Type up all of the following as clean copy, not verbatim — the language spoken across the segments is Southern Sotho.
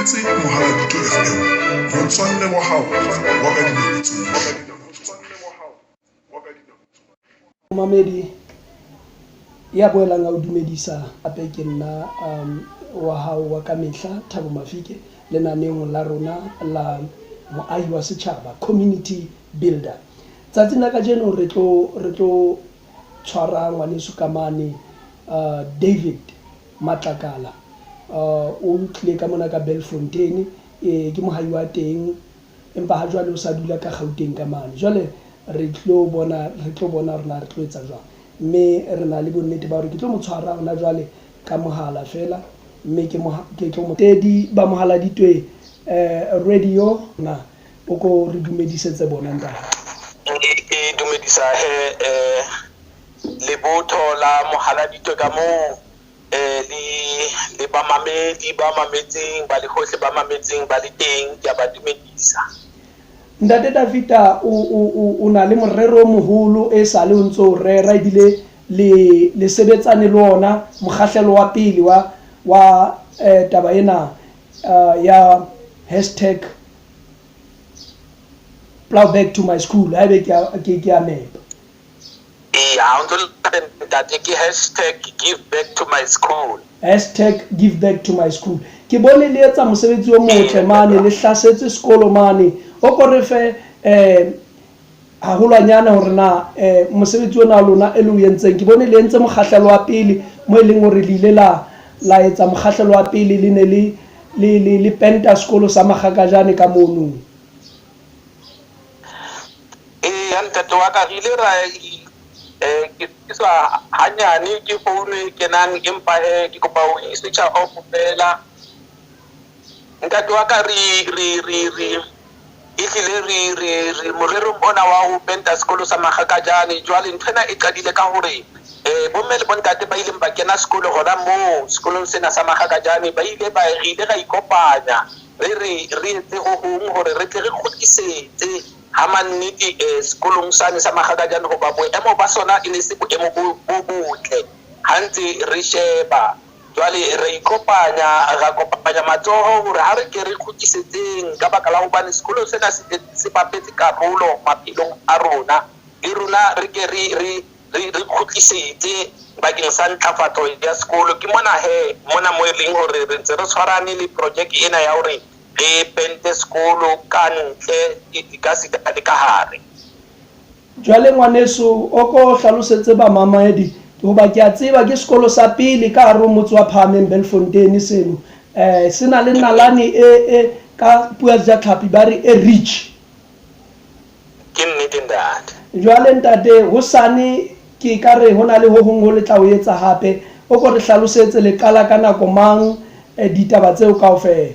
mametse Mohaladito FM, motswalle wa hao wa ka dinako tsohle. Mamedi ya boelang a o dumedisa ape ke nna wa hao wa ka mehla Thabo Mafike lenaneng la rona la moahi wa setjhaba, community builder. Tsatsing la kajeno re tlo tshwara ngwaneso ka mane David Matlakala o tlile ka mona ka Belfontein ke mohahi wa teng empa ha jwale o sa dula ka Gauteng ka mane. Jwale re tlo bona rena re tlo etsa jwang, mme re na le bonnete ba hore ke tlo mo tshwara hona jwale ka mohala fela, mme ke tlo mo tedi ba Mohaladitwe radio na o ko re dumedisetse bona ntate. Ke dumedisa le botho la Mohaladitwe ka mo le ba mamedi ba mametseng ba le hohle ba mametseng ba le teng ke ba dumedisa. Ntate Davita o na le morero moholo e sale o ntso rera ebile le sebetsane le ona mokgahlelo wa pele wa taba ena ya hashtag plow back to my school ha be ke a nepa. Ha ntse ntate ke hashtag give back to my school. Hashtag give back to my school. Ke bone le etsa mosebetsi o motle mane le hlasetse sekolo mane o ko re fe haholwanyana hore na mosebetsi ona lona e le o yentseng ke bone le entse mokgahlelo wa pele mo eleng hore le ile la etsa mokgahlelo wa pele le ne le penta sekolo sa Magakajane ka mono. Ntate wa ka ile ra ke tswa hanyane ke founu ke nang empa ke kopa o switch off fela. Ntate wa ka re morero bona wa ho penta sekolo sa Magakajane jwale nthena e qadile ka hore bomme le bontate ba ile ba kena sekolo hona mo sekolong sena sa Magakajane ba ile ra ikopanya re etse ho hong hore re tle re kgutlisetse ha mannete sekolong sane sa Magakajane ho ba boemo ba sona e ne se boemo bo botle ha ntse re sheba. Jwale re kopanya matsoho hore ha re ke re kgutlisetseng ka baka la hobane sekolo sena se bapetse karolo maphelong a rona le rona re ke re kgutlisetse bakeng sa ntlafatso ya sekolo. Ke mona mo e leng hore re ntse re tshwarane le project ena ya hore re pente sekolo ka ntle ka sita le ka hare. Jwale ngwaneso o ko hlalosetse ba mamedi hoba ke a tseba ke sekolo sa pele ka hare ho motse wa Phahameng Belfontein seno se na le nalane e ka puo ya Tlhapi ba re e rich. Ke nnete ntate. Jwale ntate hosane ke ka re hona le ho hong ho le tla o etsa hape o ko re hlalosetse le kala ka nako mang ditaba tseo kaofela.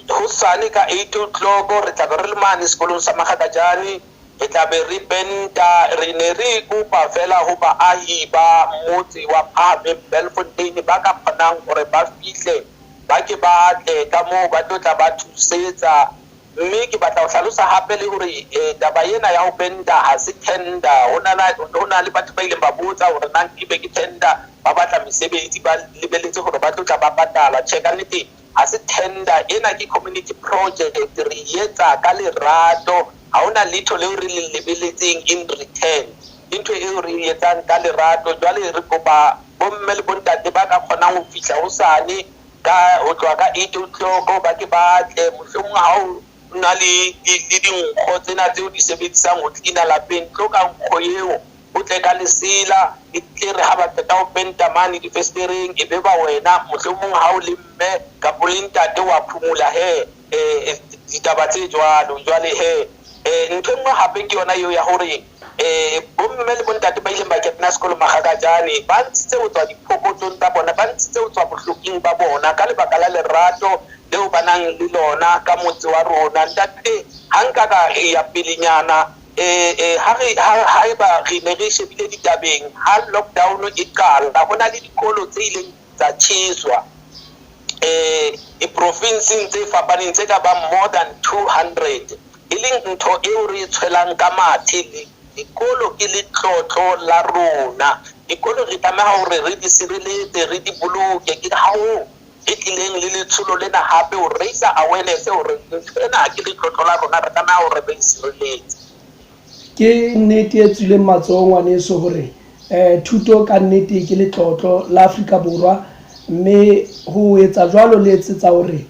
Hosane ka 8 o'clock re tla be re le mane sekolong sa Magakajane re tla be re penta re ne re kopa fela ho baahi ba motse wa Phahameng Belfontein ba ka kgonang hore ba fihle ba ke ba tle ka moo ba tla ba thusetsa. Mme ke batla ho hlalosa hape le hore taba ena ya ho penta ha se tender. Hona le batho ba ileng ba botsa hore nang ke be ke tender ba batla mesebetsi ba lebeletse hore ba tla ba patala. Che ka nnete ha se tender, ena ke community project re etsa ka lerato ha hona letho leo re le lebeletseng in return. Into eo re etsang ka lerato. Jwale re kopa bomme le bontate ba ka kgonang ho fihla hosane ho tloha ka 8 o'clock ba ke ba tle mohlomong ha o na le dinkgo tsena tseo di sebedisang ho tlina lapeng tlo ka nkgo eo o tle ka lesela e tle re ha ba qeta ho penta mane difestereng e be ba wena mohlomong ha o le mme ka polentate wa phumula ditaba tse jwalo. Jwale ntho nngwe hape ke yona eo ya hore bomme le bontate ba ileng ba kena sekolo Magakajane ba ntshitse ho tswa diphokotsong tsa bona, ba ntshitse ho tswa bohloking ba bona ka lebaka la lerato leo ba nang le lona ka motse wa rona. Ntate ha nka ka ya pelenyana ha eba re ne re shebile ditabeng ha lockdown e qala ho na le dikolo tse ileng tsa tjheswa province tse fapaneng tse ka ba more than 200 e leng ntho eo re tshwelang ka mathe dikolo ke letlotlo la rona dikolo re tlameha hore re di sireletse re di boloke ke ha ho e tlileng le letsholo lena hape ho raise awareness hore ena ke letlotlo la rona re tlameha hore re sireletse. Ke nnete e tswileng matsohong ngwaneso hore thuto ka nnete ke letlotlo la Afrika Borwa, mme ho etsa jwalo le etsetsa hore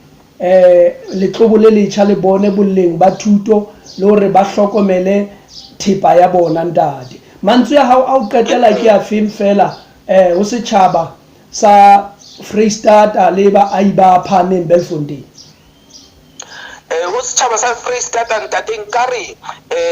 letlobo le letjha le bone bolleng ba thuto le hore ba hlokomele thepa ya bona ntate. Mantswe a hao a o qetela ke a feng fela ho setjhaba sa Freistata le baahi ba phahameng Belfontein? Ho setjhaba sa Freistata ntate nkare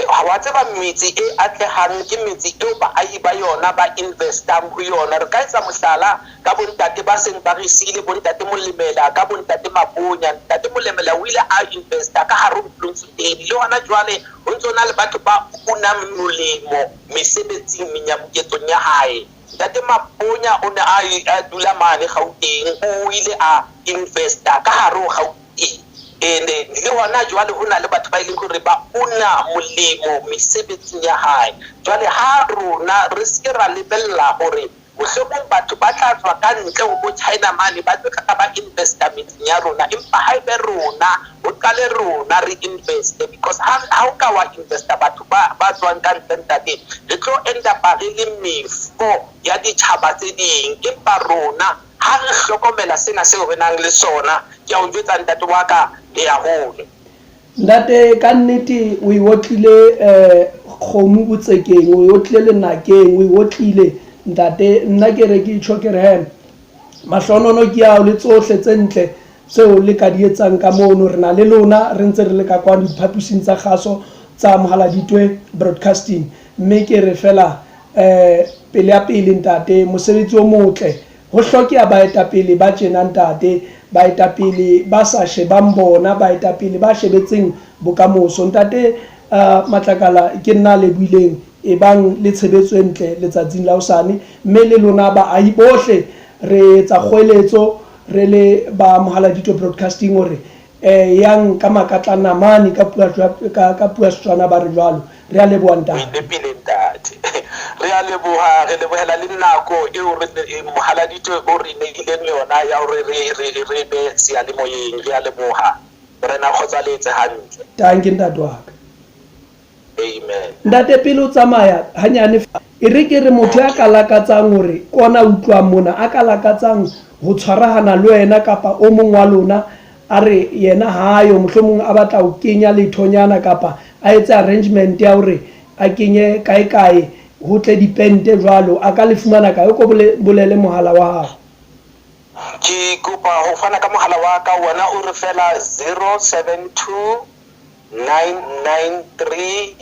ha wa tseba metsi e atlehang ke metsi eo baahi ba yona ba investang ho yona. Re ka etsa mohlala ka bontate ba seng ba re siile, bontate Molemela ka bontate Maponya. Ntate Molemela o ile a investa ka hare ho Bloemfontein, le hona jwale ho ntsona le batho ba unang molemo mesebetsing menyabuketsong ya hae. Ntate Maponya o ne a dula mane Gauteng, o ile a investa ka hare ho Gauteng. Le hona jwale ho na le batho ba ileng hore ba una molemo mesebetsing ya hae. Jwale ha rona re se ra lebella hore mohlomong batho ba tla tswa ka ntle ho bo China mane ba tlo ka ba investa metseng ya rona, empa ha ebe rona o qale rona re invest, because ha o ka wa investa batho ba tswang ka ntle ntate re tlo enda ba re le mefo ya ditjhaba tse ding. Empa rona ha re hlokomela sena seo re nang le sona, ke a o jwetsa ntate wa ka le ya hole. Ntate ka nnete o e otlile kgomo botsekeng, o e otlile lenakeng, o e otlile ntate. Nna ke re ke tjho ke re mahlonono ke ao le tsohle tse ntle tseo le ka di etsang ka mono. Re na le lona re ntse re le ka kwana diphaposing tsa kgaso tsa Mohaladitwe Broadcasting, mme ke re fela pele ya pele ntate mosebetsi o motle. Ho hlokeha baetapele ba tjena ntate, baetapele ba sa shebang bona, baetapele ba shebetseng bokamoso. Ntate Matlakala ke nna le buileng e bang le tshebetso e ntle letsatsing la hosane, mme le lona baahi bohle re etsa kgoeletso re le ba Mohaladitwe Broadcasting hore yang ka makatlana mane ka puo Setswana ba re jwalo. Re a leboha ntate. Re a leboha, re lebohela le nako eo re Mohaladitwe o re neileng yona ya hore re be seyalemoyeng. Re a leboha, re na kgotsaletse hantle. Danke ntate wa ka. Amen. Ntate pele o tsamaya hanyane e re ke re motho ya ka lakatsang hore kona utlwang mona a ka lakatsang ho tshwarahana le wena kapa o mong wa lona a re yena hayo mohlomong a batla ho kenya lethonyana kapa a etse arrangement ya hore a kenye kae ho tle dipente jwalo, a ka le fumana kae? O ko bolele mohala wa hao. Ke kopa ho fana ka mohala wa ka, wena o re fela 072 993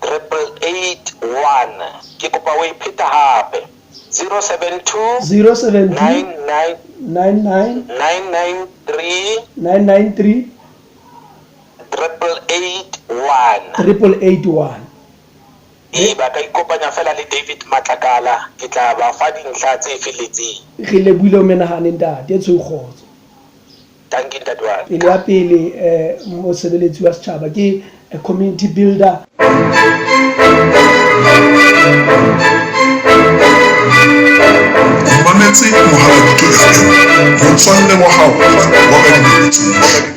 881. Ke kopa o ipheta hape 072 993 881. 881. Ba ka ikopanya fela le David Matlakala, ke tla ba fa dintlha tse feletseng. Re le buile o menahane ntate e tshweu kgotso. Danke ntate wa ka. Pele ya pele mosebeletsi wa setjhaba ke a community builder. Mametse Mohaladitwe FM, motswalle wa hao wa ka dinako tsohle.